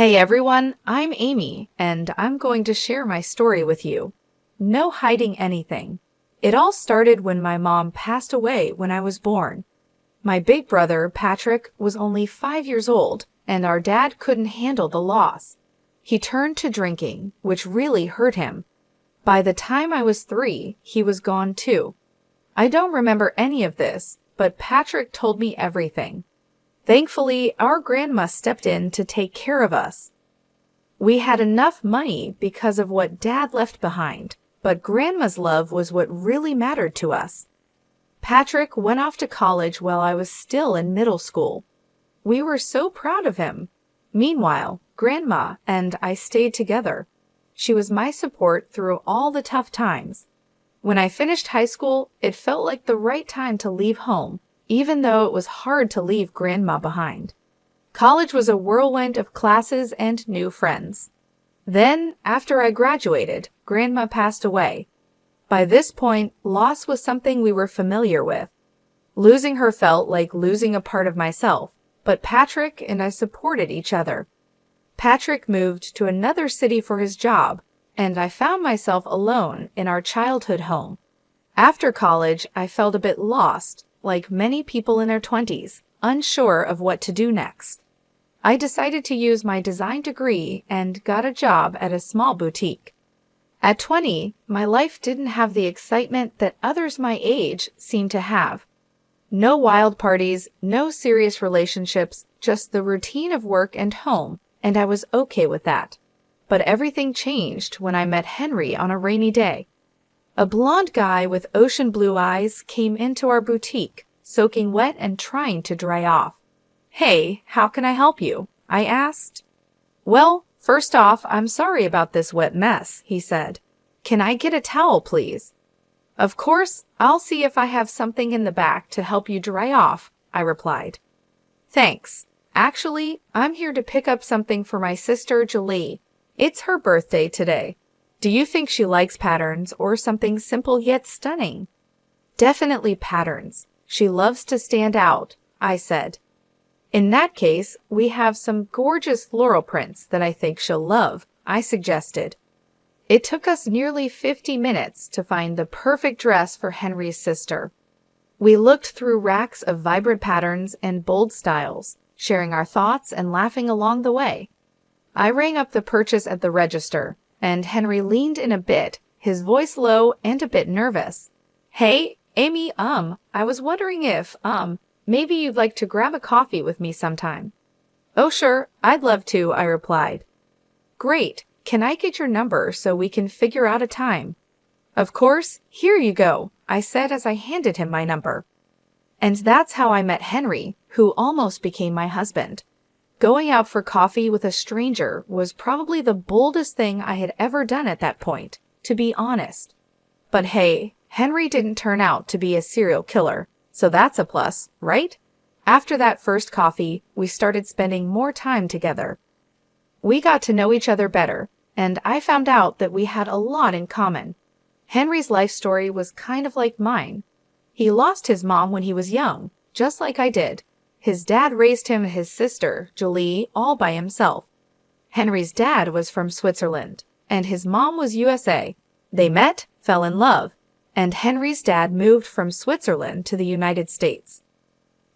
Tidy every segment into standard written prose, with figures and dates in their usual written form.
Hey everyone, I'm Amy, and I'm going to share my story with you. No hiding anything. It all started when my mom passed away when I was born. My big brother, Patrick, was only 5 years old, and our dad couldn't handle the loss. He turned to drinking, which really hurt him. By the time I was 3, he was gone too. I don't remember any of this, but Patrick told me everything. Thankfully, our grandma stepped in to take care of us. We had enough money because of what Dad left behind, but Grandma's love was what really mattered to us. Patrick went off to college while I was still in middle school. We were so proud of him. Meanwhile, Grandma and I stayed together. She was my support through all the tough times. When I finished high school, it felt like the right time to leave home, even though it was hard to leave Grandma behind. College was a whirlwind of classes and new friends. Then, after I graduated, Grandma passed away. By this point, loss was something we were familiar with. Losing her felt like losing a part of myself, but Patrick and I supported each other. Patrick moved to another city for his job, and I found myself alone in our childhood home. After college, I felt a bit lost, like many people in their 20s, unsure of what to do next. I decided to use my design degree and got a job at a small boutique. At 20, my life didn't have the excitement that others my age seemed to have. No wild parties, no serious relationships, just the routine of work and home, and I was okay with that. But everything changed when I met Henry on a rainy day. A blonde guy with ocean blue eyes came into our boutique, soaking wet and trying to dry off. "Hey, how can I help you?" I asked. "Well, first off, I'm sorry about this wet mess," he said. "Can I get a towel, please?" "Of course, I'll see if I have something in the back to help you dry off," I replied. "Thanks. Actually, I'm here to pick up something for my sister Julie. It's her birthday today. Do you think she likes patterns or something simple yet stunning?" "Definitely patterns. She loves to stand out," I said. "In that case, we have some gorgeous floral prints that I think she'll love," I suggested. It took us nearly 50 minutes to find the perfect dress for Henry's sister. We looked through racks of vibrant patterns and bold styles, sharing our thoughts and laughing along the way. I rang up the purchase at the register, and Henry leaned in a bit, his voice low and a bit nervous. "Hey, Amy, I was wondering if, maybe you'd like to grab a coffee with me sometime." "Oh, sure, I'd love to," I replied. "Great. Can I get your number so we can figure out a time?" "Of course. Here you go," I said as I handed him my number. And that's how I met Henry, who almost became my husband. Going out for coffee with a stranger was probably the boldest thing I had ever done at that point, to be honest. But hey, Henry didn't turn out to be a serial killer, so that's a plus, right? After that first coffee, we started spending more time together. We got to know each other better, and I found out that we had a lot in common. Henry's life story was kind of like mine. He lost his mom when he was young, just like I did. His dad raised him and his sister, Julie, all by himself. Henry's dad was from Switzerland, and his mom was USA. They met, fell in love, and Henry's dad moved from Switzerland to the United States.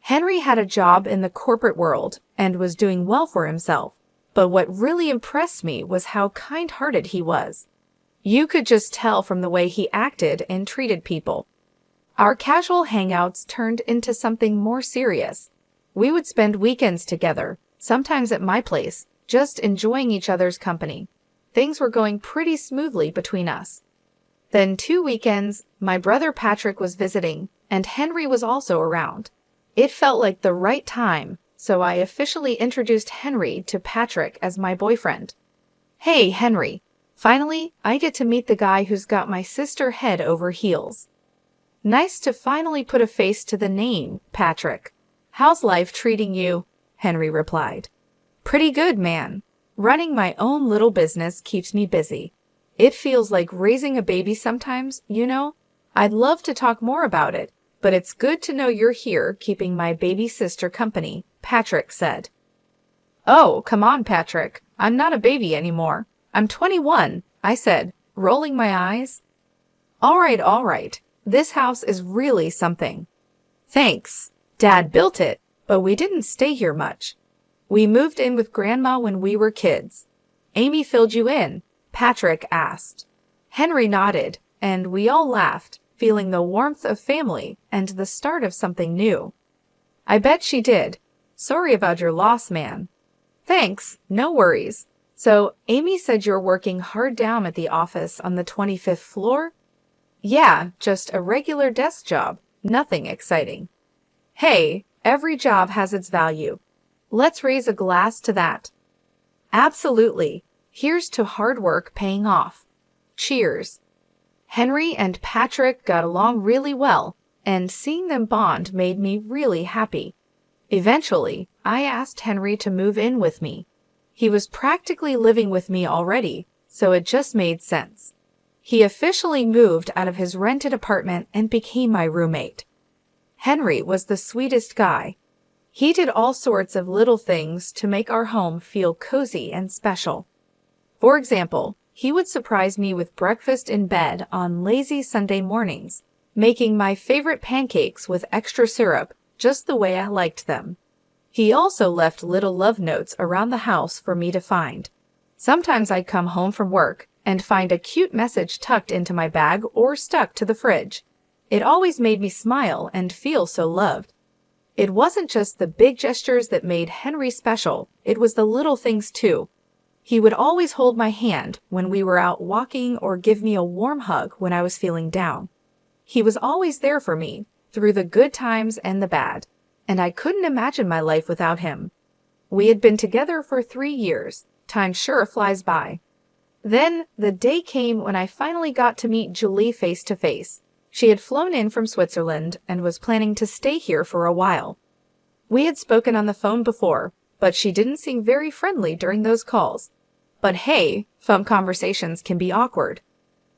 Henry had a job in the corporate world and was doing well for himself, but what really impressed me was how kind-hearted he was. You could just tell from the way he acted and treated people. Our casual hangouts turned into something more serious. We would spend weekends together, sometimes at my place, just enjoying each other's company. Things were going pretty smoothly between us. Then 2 weekends, my brother Patrick was visiting, and Henry was also around. It felt like the right time, so I officially introduced Henry to Patrick as my boyfriend. "Hey, Henry. Finally, I get to meet the guy who's got my sister head over heels." "Nice to finally put a face to the name, Patrick. How's life treating you?" Henry replied. "Pretty good, man. Running my own little business keeps me busy. It feels like raising a baby sometimes, you know? I'd love to talk more about it, but it's good to know you're here keeping my baby sister company," Patrick said. Oh, come on, Patrick. I'm not a baby anymore. I'm 21, I said, rolling my eyes. All right. This house is really something. Thanks. Dad built it, but we didn't stay here much. We moved in with Grandma when we were kids. Amy filled you in? Patrick asked. Henry nodded, and we all laughed, feeling the warmth of family and the start of something new. I bet she did. Sorry about your loss, man. Thanks, no worries. So, Amy said you're working hard down at the office on the 25th floor? Yeah, just a regular desk job, nothing exciting. Hey, every job has its value. Let's raise a glass to that. Absolutely. Here's to hard work paying off. Cheers. Henry and Patrick got along really well, and seeing them bond made me really happy. Eventually, I asked Henry to move in with me. He was practically living with me already, so it just made sense. He officially moved out of his rented apartment and became my roommate. Henry was the sweetest guy. He did all sorts of little things to make our home feel cozy and special. For example, he would surprise me with breakfast in bed on lazy Sunday mornings, making my favorite pancakes with extra syrup just the way I liked them. He also left little love notes around the house for me to find. Sometimes I'd come home from work and find a cute message tucked into my bag or stuck to the fridge. It always made me smile and feel so loved. It wasn't just the big gestures that made Henry special, it was the little things too. He would always hold my hand when we were out walking or give me a warm hug when I was feeling down. He was always there for me, through the good times and the bad, and I couldn't imagine my life without him. We had been together for 3 years. Time sure flies by. Then, the day came when I finally got to meet Julie face to face. She had flown in from Switzerland and was planning to stay here for a while. We had spoken on the phone before, but she didn't seem very friendly during those calls. But hey, phone conversations can be awkward.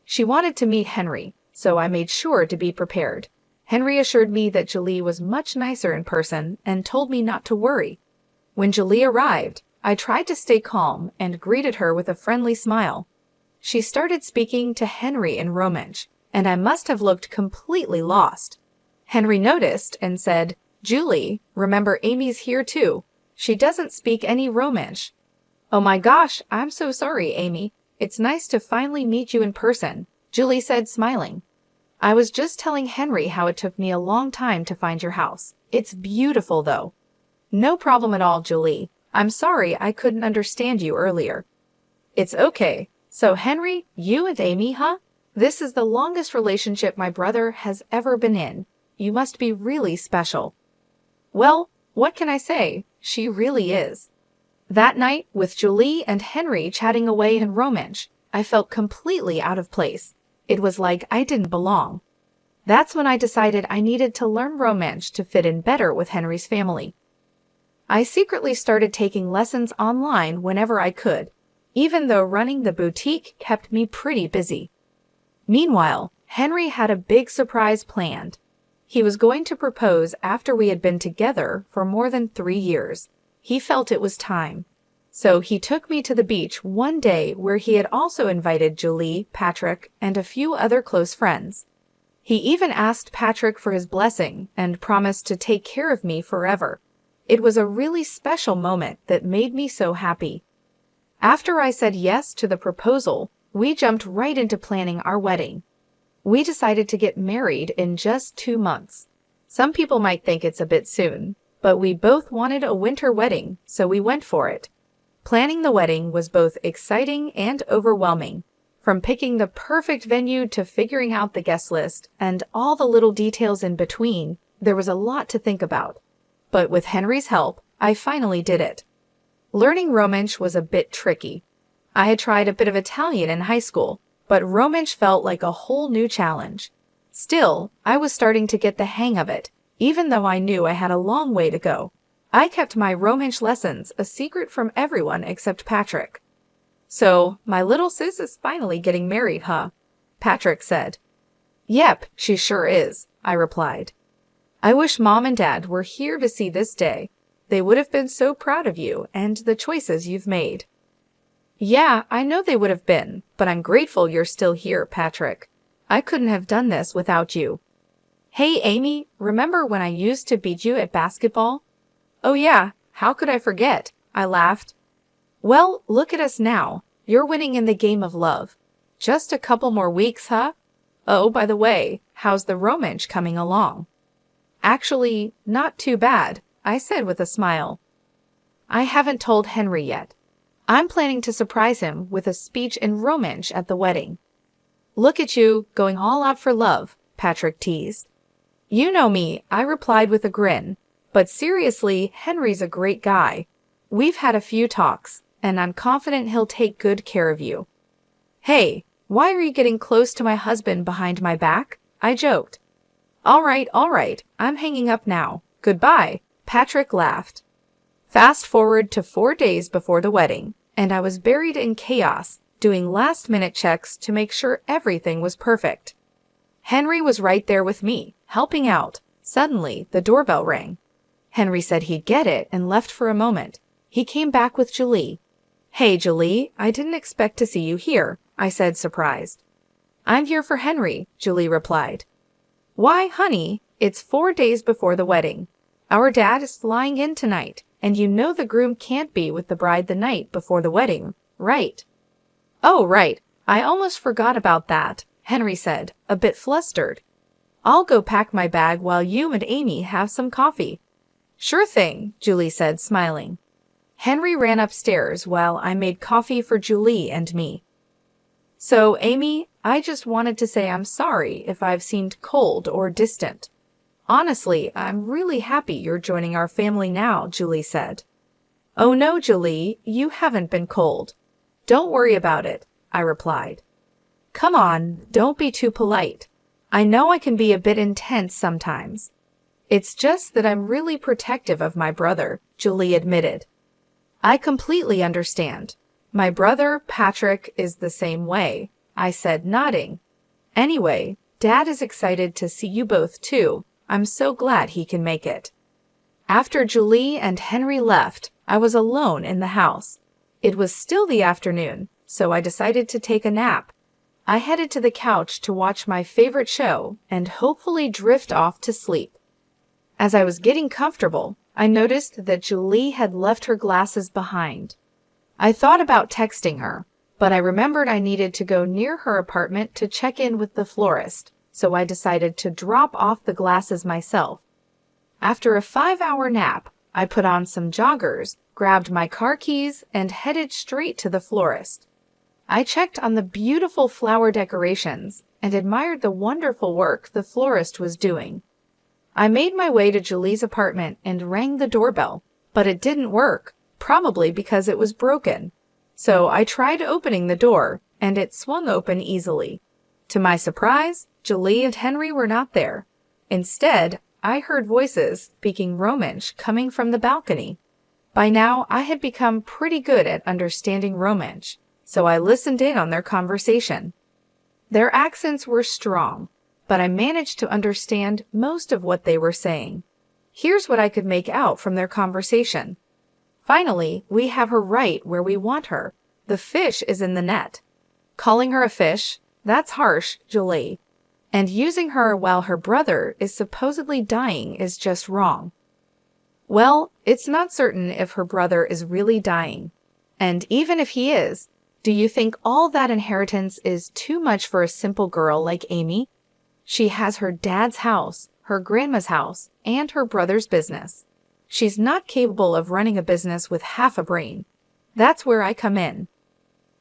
She wanted to meet Henry, so I made sure to be prepared. Henry assured me that Julie was much nicer in person and told me not to worry. When Julie arrived, I tried to stay calm and greeted her with a friendly smile. She started speaking to Henry in Romansh, and I must have looked completely lost. Henry noticed and said, Julie, remember Amy's here too. She doesn't speak any Romansh. Oh my gosh, I'm so sorry, Amy. It's nice to finally meet you in person, Julie said, smiling. I was just telling Henry how it took me a long time to find your house. It's beautiful, though. No problem at all, Julie. I'm sorry I couldn't understand you earlier. It's okay. So, Henry, you and Amy, huh? This is the longest relationship my brother has ever been in. You must be really special. Well, what can I say? She really is. That night, with Julie and Henry chatting away in Romansh, I felt completely out of place. It was like I didn't belong. That's when I decided I needed to learn Romansh to fit in better with Henry's family. I secretly started taking lessons online whenever I could, even though running the boutique kept me pretty busy. Meanwhile, Henry had a big surprise planned. He was going to propose after we had been together for more than 3 years. He felt it was time. So he took me to the beach one day where he had also invited Julie, Patrick, and a few other close friends. He even asked Patrick for his blessing and promised to take care of me forever. It was a really special moment that made me so happy. After I said yes to the proposal, we jumped right into planning our wedding. We decided to get married in just 2 months. Some people might think it's a bit soon, but we both wanted a winter wedding, so we went for it. Planning the wedding was both exciting and overwhelming. From picking the perfect venue to figuring out the guest list and all the little details in between, there was a lot to think about. But with Henry's help, I finally did it. Learning Romansh was a bit tricky. I had tried a bit of Italian in high school, but Romansh felt like a whole new challenge. Still, I was starting to get the hang of it, even though I knew I had a long way to go. I kept my Romansh lessons a secret from everyone except Patrick. So, my little sis is finally getting married, huh? Patrick said. Yep, she sure is, I replied. I wish Mom and Dad were here to see this day. They would have been so proud of you and the choices you've made. Yeah, I know they would have been, but I'm grateful you're still here, Patrick. I couldn't have done this without you. Hey, Amy, remember when I used to beat you at basketball? Oh yeah, how could I forget? I laughed. Well, look at us now. You're winning in the game of love. Just a couple more weeks, huh? Oh, by the way, how's the romance coming along? Actually, not too bad, I said with a smile. I haven't told Henry yet. I'm planning to surprise him with a speech and romance at the wedding. Look at you, going all out for love, Patrick teased. You know me, I replied with a grin. But seriously, Henry's a great guy. We've had a few talks, and I'm confident he'll take good care of you. Hey, why are you getting close to my husband behind my back? I joked. All right, I'm hanging up now. Goodbye, Patrick laughed. Fast forward to 4 days before the wedding, and I was buried in chaos, doing last-minute checks to make sure everything was perfect. Henry was right there with me, helping out. Suddenly, the doorbell rang. Henry said he'd get it and left for a moment. He came back with Julie. Hey, Julie, I didn't expect to see you here, I said, surprised. I'm here for Henry, Julie replied. Why, honey, it's 4 days before the wedding. Our dad is flying in tonight, and you know the groom can't be with the bride the night before the wedding, right? Oh, right. I almost forgot about that, Henry said, a bit flustered. I'll go pack my bag while you and Amy have some coffee. Sure thing, Julie said, smiling. Henry ran upstairs while I made coffee for Julie and me. So, Amy, I just wanted to say I'm sorry if I've seemed cold or distant. Honestly, I'm really happy you're joining our family now, Julie said. Oh no, Julie, you haven't been cold. Don't worry about it, I replied. Come on, don't be too polite. I know I can be a bit intense sometimes. It's just that I'm really protective of my brother, Julie admitted. I completely understand. My brother, Patrick, is the same way, I said, nodding. Anyway, Dad is excited to see you both too. I'm so glad he can make it. After Julie and Henry left, I was alone in the house. It was still the afternoon, so I decided to take a nap. I headed to the couch to watch my favorite show and hopefully drift off to sleep. As I was getting comfortable, I noticed that Julie had left her glasses behind. I thought about texting her, but I remembered I needed to go near her apartment to check in with the florist, so I decided to drop off the glasses myself. After a 5-hour nap, I put on some joggers, grabbed my car keys, and headed straight to the florist. I checked on the beautiful flower decorations and admired the wonderful work the florist was doing. I made my way to Julie's apartment and rang the doorbell, but it didn't work, probably because it was broken. So I tried opening the door, and it swung open easily. To my surprise, Julie and Henry were not there. Instead, I heard voices speaking Romance coming from the balcony. By now, I had become pretty good at understanding Romance, so I listened in on their conversation. Their accents were strong, but I managed to understand most of what they were saying. Here's what I could make out from their conversation. Finally, we have her right where we want her. The fish is in the net. Calling her a fish? That's harsh, Julie. And using her while her brother is supposedly dying is just wrong. Well, it's not certain if her brother is really dying. And even if he is, do you think all that inheritance is too much for a simple girl like Amy? She has her dad's house, her grandma's house, and her brother's business. She's not capable of running a business with half a brain. That's where I come in.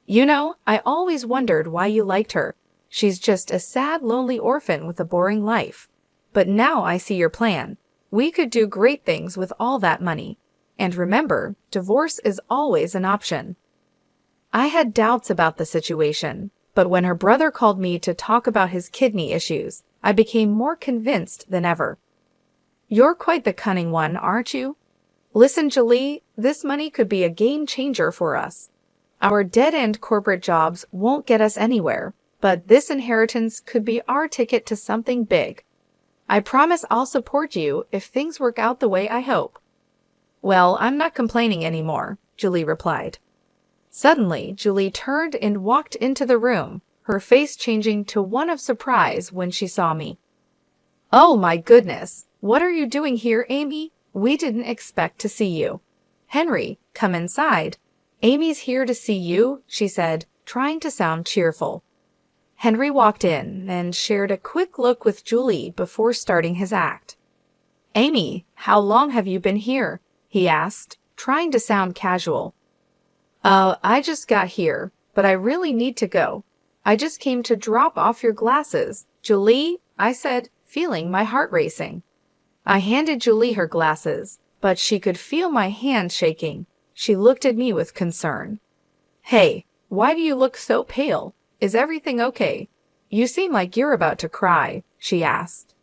You know, I always wondered why you liked her. She's just a sad, lonely orphan with a boring life. But now I see your plan. We could do great things with all that money. And remember, divorce is always an option. I had doubts about the situation, but when her brother called me to talk about his kidney issues, I became more convinced than ever. You're quite the cunning one, aren't you? Listen, Julie, this money could be a game changer for us. Our dead-end corporate jobs won't get us anywhere, but this inheritance could be our ticket to something big. I promise I'll support you if things work out the way I hope. Well, I'm not complaining anymore, Julie replied. Suddenly, Julie turned and walked into the room, her face changing to one of surprise when she saw me. Oh my goodness, what are you doing here, Amy? We didn't expect to see you. Henry, come inside. Amy's here to see you, she said, trying to sound cheerful. Henry walked in and shared a quick look with Julie before starting his act. Amy, how long have you been here? He asked, trying to sound casual. I just got here, but I really need to go. I just came to drop off your glasses. Julie, I said, feeling my heart racing. I handed Julie her glasses, but she could feel my hand shaking. She looked at me with concern. Hey, why do you look so pale? Is everything okay? You seem like you're about to cry, she asked.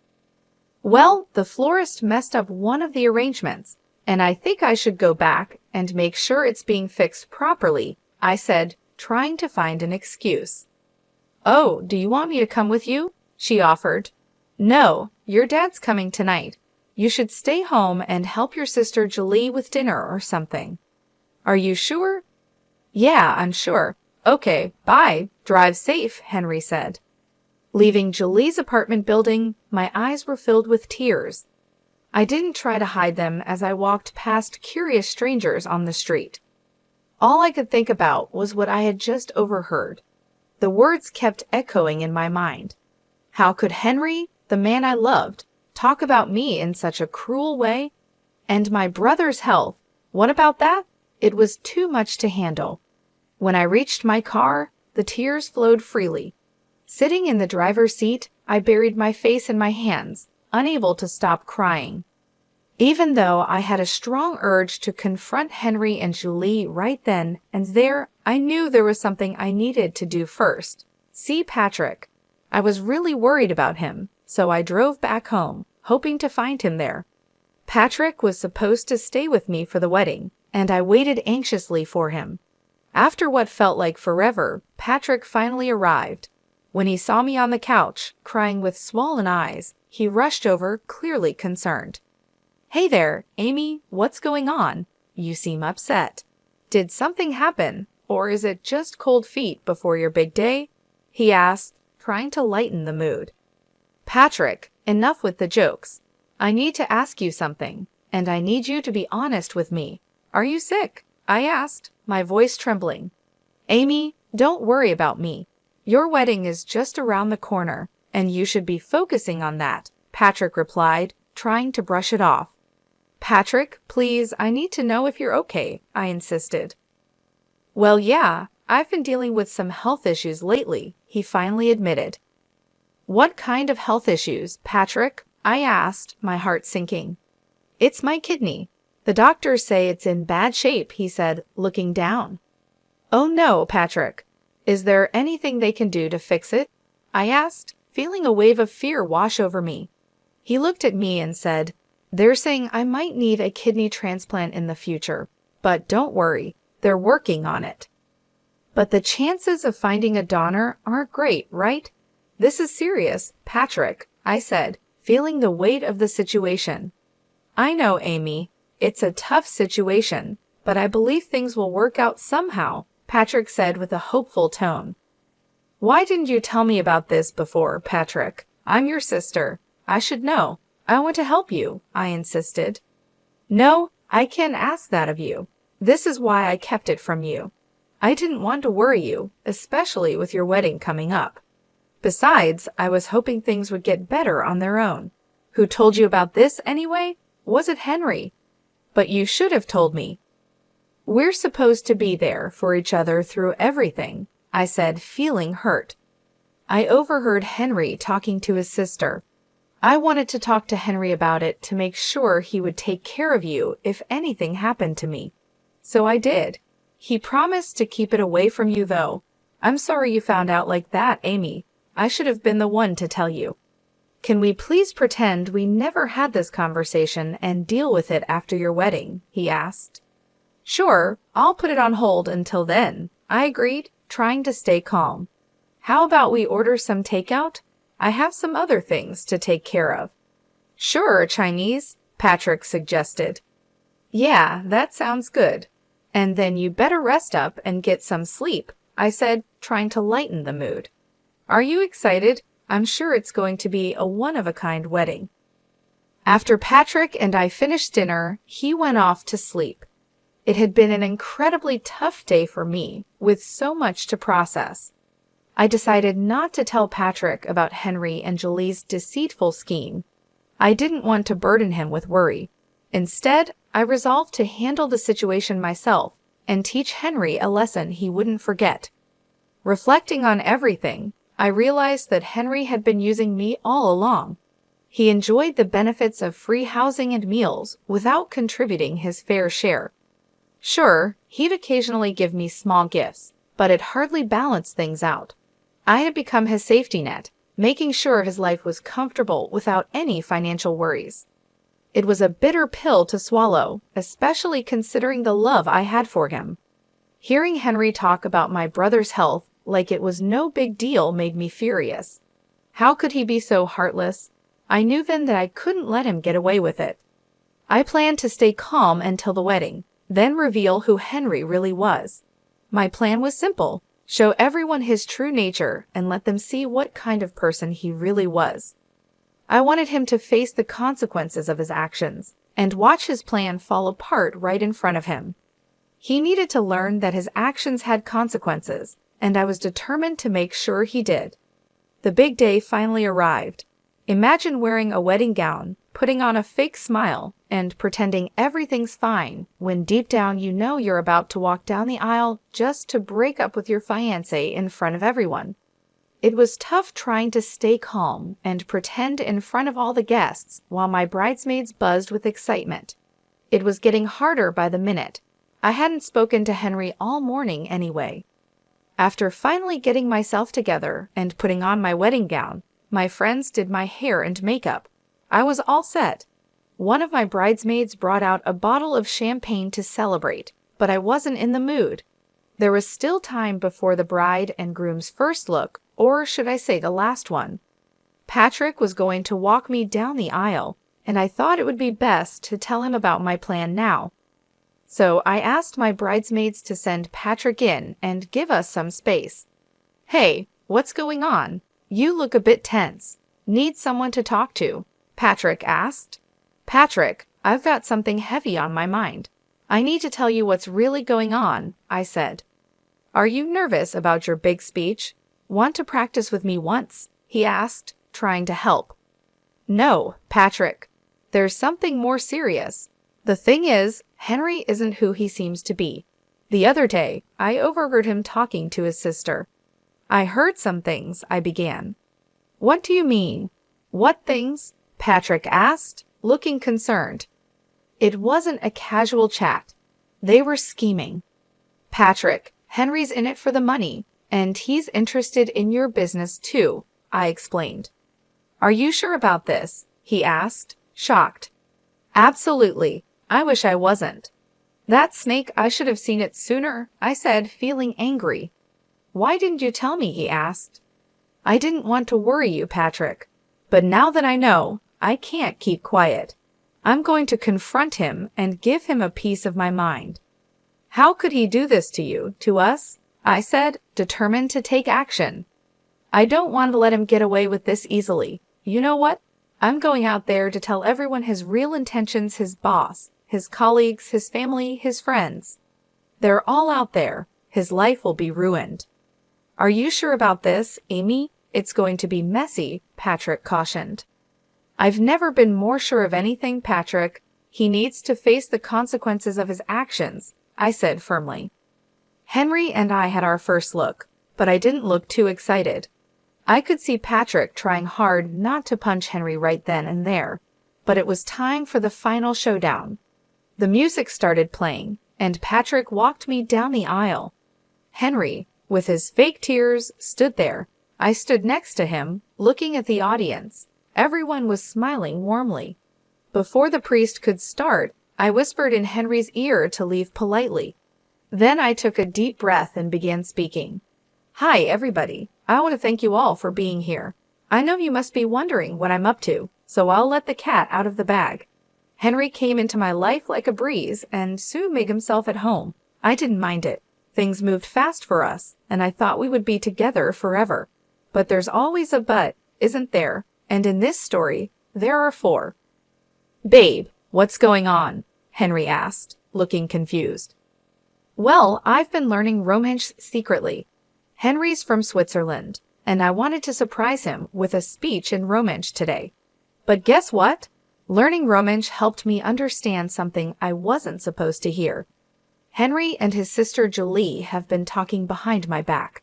Well, the florist messed up one of the arrangements, and I think I should go back and make sure it's being fixed properly, I said, trying to find an excuse. Oh, do you want me to come with you? She offered. No, your dad's coming tonight. You should stay home and help your sister Julie with dinner or something. Are you sure? Yeah, I'm sure. Okay, bye. Drive safe, Henry said. Leaving Julie's apartment building, my eyes were filled with tears. I didn't try to hide them as I walked past curious strangers on the street. All I could think about was what I had just overheard. The words kept echoing in my mind. How could Henry, the man I loved, talk about me in such a cruel way? And my brother's health, what about that? It was too much to handle. When I reached my car, the tears flowed freely. Sitting in the driver's seat, I buried my face in my hands, unable to stop crying. Even though I had a strong urge to confront Henry and Julie right then and there, I knew there was something I needed to do first. See Patrick. I was really worried about him, so I drove back home, hoping to find him there. Patrick was supposed to stay with me for the wedding, and I waited anxiously for him. After what felt like forever, Patrick finally arrived. When he saw me on the couch, crying with swollen eyes, he rushed over, clearly concerned. Hey there, Amy, what's going on? You seem upset. Did something happen, or is it just cold feet before your big day? He asked, trying to lighten the mood. Patrick, enough with the jokes. I need to ask you something, and I need you to be honest with me. Are you sick? I asked, my voice trembling. Amy, don't worry about me. Your wedding is just around the corner, and you should be focusing on that, Patrick replied, trying to brush it off. Patrick, please, I need to know if you're okay, I insisted. Well, yeah, I've been dealing with some health issues lately, he finally admitted. What kind of health issues, Patrick? I asked, my heart sinking. It's my kidney. The doctors say it's in bad shape, he said, looking down. Oh no, Patrick. Is there anything they can do to fix it? I asked, feeling a wave of fear wash over me. He looked at me and said, They're saying I might need a kidney transplant in the future, but don't worry, they're working on it. But the chances of finding a donor aren't great, right? This is serious, Patrick, I said, feeling the weight of the situation. I know, Amy. It's a tough situation, but I believe things will work out somehow, Patrick said with a hopeful tone. Why didn't you tell me about this before, Patrick? I'm your sister. I should know. I want to help you, I insisted. No, I can't ask that of you. This is why I kept it from you. I didn't want to worry you, especially with your wedding coming up. Besides, I was hoping things would get better on their own. Who told you about this anyway? Was it Henry? But you should have told me. We're supposed to be there for each other through everything, I said, feeling hurt. I overheard Henry talking to his sister. I wanted to talk to Henry about it to make sure he would take care of you if anything happened to me. So I did. He promised to keep it away from you, though. I'm sorry you found out like that, Amy. I should have been the one to tell you. Can we please pretend we never had this conversation and deal with it after your wedding? He asked. Sure, I'll put it on hold until then, I agreed, trying to stay calm. How about we order some takeout? I have some other things to take care of. Sure, Chinese, Patrick suggested. Yeah, that sounds good. And then you better rest up and get some sleep, I said, trying to lighten the mood. Are you excited? I'm sure it's going to be a one-of-a-kind wedding. After Patrick and I finished dinner, he went off to sleep. It had been an incredibly tough day for me, with so much to process. I decided not to tell Patrick about Henry and Julie's deceitful scheme. I didn't want to burden him with worry. Instead, I resolved to handle the situation myself and teach Henry a lesson he wouldn't forget. Reflecting on everything, I realized that Henry had been using me all along. He enjoyed the benefits of free housing and meals without contributing his fair share. Sure, he'd occasionally give me small gifts, but it hardly balanced things out. I had become his safety net, making sure his life was comfortable without any financial worries. It was a bitter pill to swallow, especially considering the love I had for him. Hearing Henry talk about my brother's health like it was no big deal made me furious. How could he be so heartless? I knew then that I couldn't let him get away with it. I planned to stay calm until the wedding, then reveal who Henry really was. My plan was simple: show everyone his true nature and let them see what kind of person he really was. I wanted him to face the consequences of his actions and watch his plan fall apart right in front of him. He needed to learn that his actions had consequences, and I was determined to make sure he did. The big day finally arrived. Imagine wearing a wedding gown, putting on a fake smile, and pretending everything's fine when deep down you know you're about to walk down the aisle just to break up with your fiancé in front of everyone. It was tough trying to stay calm and pretend in front of all the guests while my bridesmaids buzzed with excitement. It was getting harder by the minute. I hadn't spoken to Henry all morning anyway. After finally getting myself together and putting on my wedding gown, my friends did my hair and makeup. I was all set. One of my bridesmaids brought out a bottle of champagne to celebrate, but I wasn't in the mood. There was still time before the bride and groom's first look, or should I say the last one. Patrick was going to walk me down the aisle, and I thought it would be best to tell him about my plan now. So I asked my bridesmaids to send Patrick in and give us some space. "Hey, what's going on? You look a bit tense. Need someone to talk to?" Patrick asked. "Patrick, I've got something heavy on my mind. I need to tell you what's really going on," I said. "Are you nervous about your big speech? Want to practice with me once?" he asked, trying to help. "No, Patrick. There's something more serious. The thing is, Henry isn't who he seems to be. The other day, I overheard him talking to his sister. I heard some things," I began. "What do you mean? What things?" Patrick asked, looking concerned. It wasn't a casual chat. They were scheming. "Patrick, Henry's in it for the money, and he's interested in your business too," I explained. "Are you sure about this?" he asked, shocked. "Absolutely. I wish I wasn't." "That snake, I should have seen it sooner," I said, feeling angry. "Why didn't you tell me?" he asked. "I didn't want to worry you, Patrick. But now that I know, I can't keep quiet. I'm going to confront him and give him a piece of my mind." "How could he do this to you, to us?" I said, determined to take action. "I don't want to let him get away with this easily. You know what? I'm going out there to tell everyone his real intentions, his boss, his colleagues, his family, his friends. They're all out there. His life will be ruined." "Are you sure about this, Amy? It's going to be messy," Patrick cautioned. "I've never been more sure of anything, Patrick. He needs to face the consequences of his actions," I said firmly. Henry and I had our first look, but I didn't look too excited. I could see Patrick trying hard not to punch Henry right then and there, but it was time for the final showdown. The music started playing, and Patrick walked me down the aisle. Henry, with his fake tears, stood there. I stood next to him, looking at the audience. Everyone was smiling warmly. Before the priest could start, I whispered in Henry's ear to leave politely. Then I took a deep breath and began speaking. "Hi, everybody. I want to thank you all for being here. I know you must be wondering what I'm up to, so I'll let the cat out of the bag." Henry came into my life like a breeze and soon made himself at home. I didn't mind it. Things moved fast for us, and I thought we would be together forever. But there's always a but, isn't there? And in this story, there are four. Babe, what's going on? Henry asked, looking confused. Well, I've been learning Romance secretly. Henry's from Switzerland, and I wanted to surprise him with a speech in Romance today. But guess what? Learning Romance helped me understand something I wasn't supposed to hear. Henry and his sister Julie have been talking behind my back.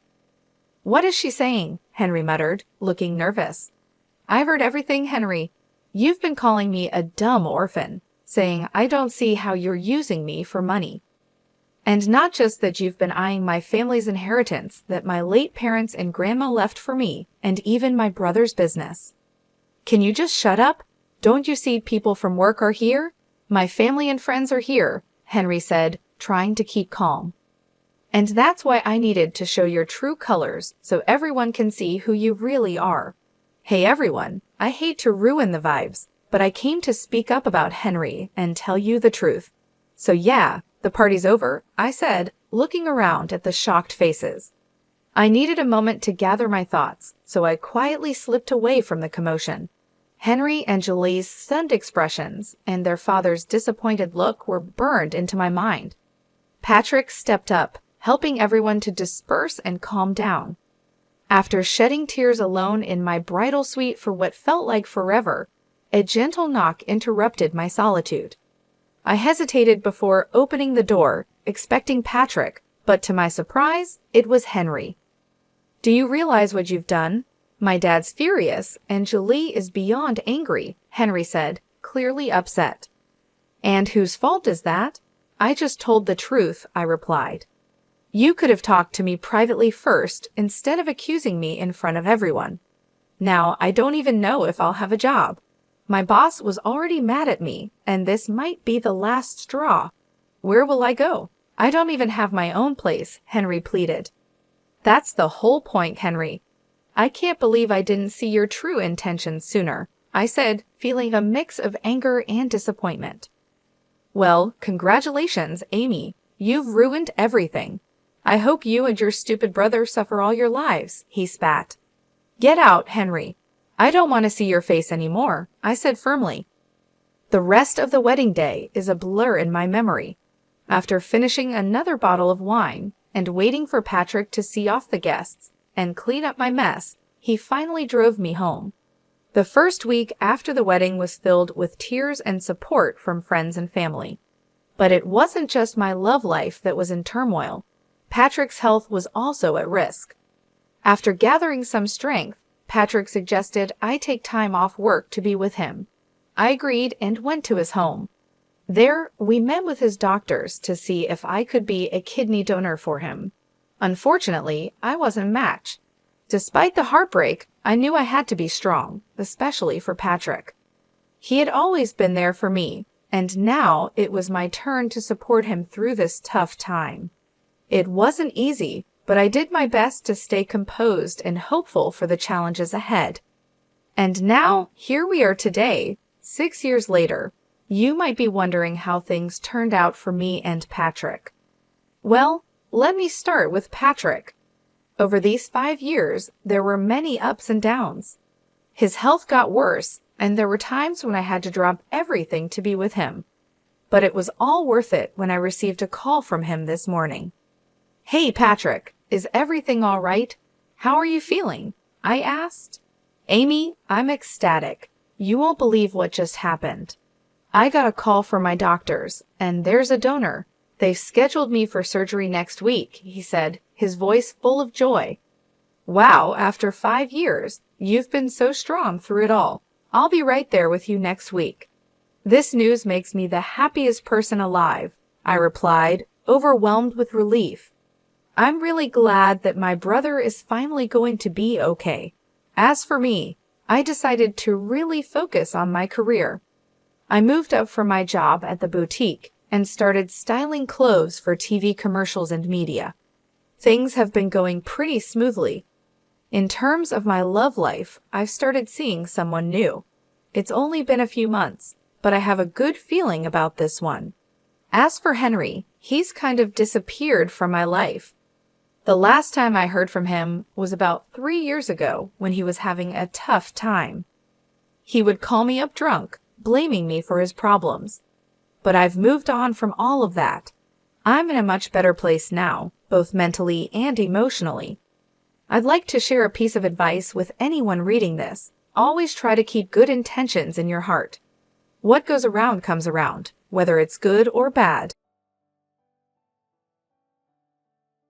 What is she saying? Henry muttered, looking nervous. I've heard everything, Henry. You've been calling me a dumb orphan, saying I don't see how you're using me for money. And not just that, you've been eyeing my family's inheritance that my late parents and grandma left for me, and even my brother's business. Can you just shut up? Don't you see people from work are here? My family and friends are here, Henry said, trying to keep calm. And that's why I needed to show your true colors so everyone can see who you really are. Hey everyone, I hate to ruin the vibes, but I came to speak up about Henry and tell you the truth. So yeah, the party's over, I said, looking around at the shocked faces. I needed a moment to gather my thoughts, so I quietly slipped away from the commotion. Henry and Julie's stunned expressions and their father's disappointed look were burned into my mind. Patrick stepped up, helping everyone to disperse and calm down. After shedding tears alone in my bridal suite for what felt like forever, a gentle knock interrupted my solitude. I hesitated before opening the door, expecting Patrick, but to my surprise, it was Henry. Do you realize what you've done? My dad's furious, and Julie is beyond angry, Henry said, clearly upset. And whose fault is that? I just told the truth, I replied. You could have talked to me privately first instead of accusing me in front of everyone. Now, I don't even know if I'll have a job. My boss was already mad at me, and this might be the last straw. Where will I go? I don't even have my own place, Henry pleaded. That's the whole point, Henry. I can't believe I didn't see your true intentions sooner, I said, feeling a mix of anger and disappointment. Well, congratulations, Amy. You've ruined everything. I hope you and your stupid brother suffer all your lives, he spat. Get out, Henry. I don't want to see your face anymore, I said firmly. The rest of the wedding day is a blur in my memory. After finishing another bottle of wine and waiting for Patrick to see off the guests and clean up my mess, he finally drove me home. The first week after the wedding was filled with tears and support from friends and family. But it wasn't just my love life that was in turmoil. Patrick's health was also at risk. After gathering some strength, Patrick suggested I take time off work to be with him. I agreed and went to his home. There, we met with his doctors to see if I could be a kidney donor for him. Unfortunately, I wasn't a match. Despite the heartbreak, I knew I had to be strong, especially for Patrick. He had always been there for me, and now it was my turn to support him through this tough time. It wasn't easy, but I did my best to stay composed and hopeful for the challenges ahead. And now, here we are today, 6 years later. You might be wondering how things turned out for me and Patrick. Well, let me start with Patrick. Over these 5 years, there were many ups and downs. His health got worse, and there were times when I had to drop everything to be with him. But it was all worth it when I received a call from him this morning. Hey, Patrick, is everything all right? How are you feeling? I asked. Amy, I'm ecstatic. You won't believe what just happened. I got a call from my doctors, and there's a donor. They've scheduled me for surgery next week, he said, his voice full of joy. Wow, after 5 years, you've been so strong through it all. I'll be right there with you next week. This news makes me the happiest person alive, I replied, overwhelmed with relief. I'm really glad that my brother is finally going to be okay. As for me, I decided to really focus on my career. I moved up from my job at the boutique and started styling clothes for TV commercials and media. Things have been going pretty smoothly. In terms of my love life, I've started seeing someone new. It's only been a few months, but I have a good feeling about this one. As for Henry, he's kind of disappeared from my life. The last time I heard from him was about 3 years ago when he was having a tough time. He would call me up drunk, blaming me for his problems. But I've moved on from all of that. I'm in a much better place now, both mentally and emotionally. I'd like to share a piece of advice with anyone reading this. Always try to keep good intentions in your heart. What goes around comes around, whether it's good or bad.